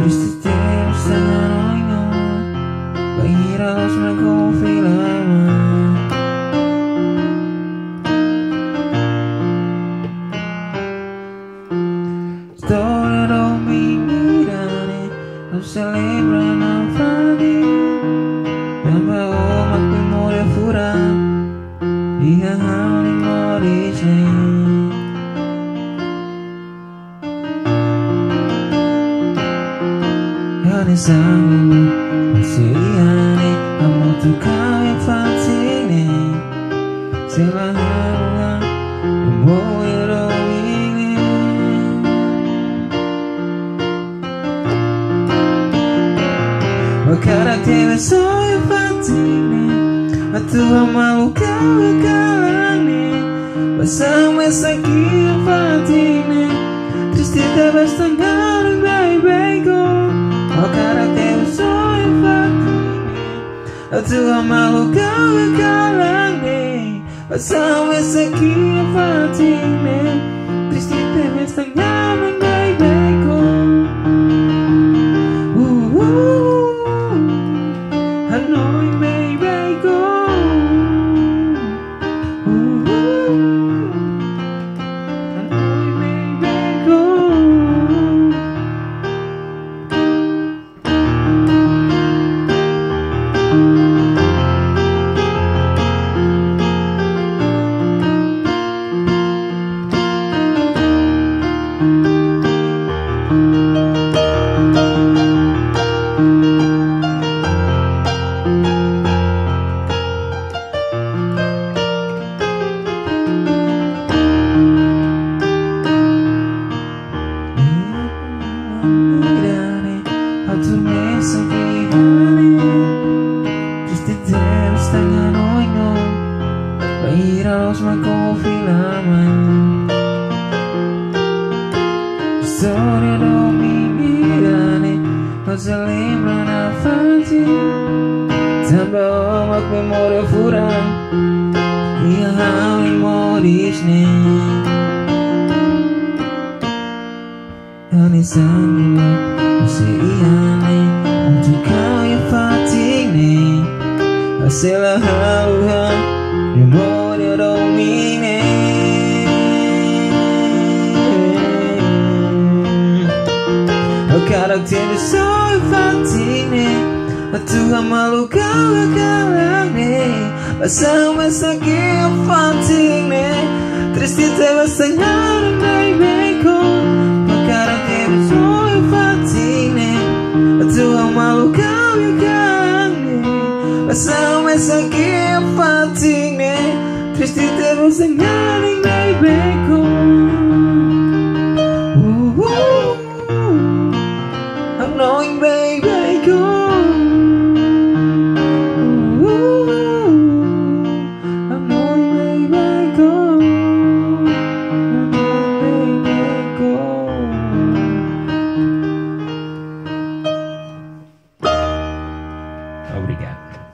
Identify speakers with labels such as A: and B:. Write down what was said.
A: Tristeza no vai ir a los me confilama. Storia dominirane non celebran a fadi Damba omak memoria fura Iha hali morisne Hane sangu masihane Amo tu kau yang fatine Selahanunga memoria domine Karakter soy fatine a tua malu kau kalane bersama sakit fatine tristeza bastante baby-go karakter soy fatine a tua malu kau kalane bersama sakit fatine tristeza bastante baby-go Hanoi baby go Hanoi baby go Turmesa vivane Tristeza stanga noino vai ir a los me confilaman Storia dominirane non celebran a fati Tamba omak memoria fura Ia hali morisne Hane sangu masihane untuk kau yang fatine Hasilnya haluhan memoria domine Karakter soy fatine Tuhan malu kau kalane bersama sakit fatine Tristeza bastante baby-go Karakter soy fatine Tuhan malu kau kalane bersama sakit fatine Tristeza bastante baby-go Annoying baby-go Annoying baby-go Annoying baby-go
B: Obrigado.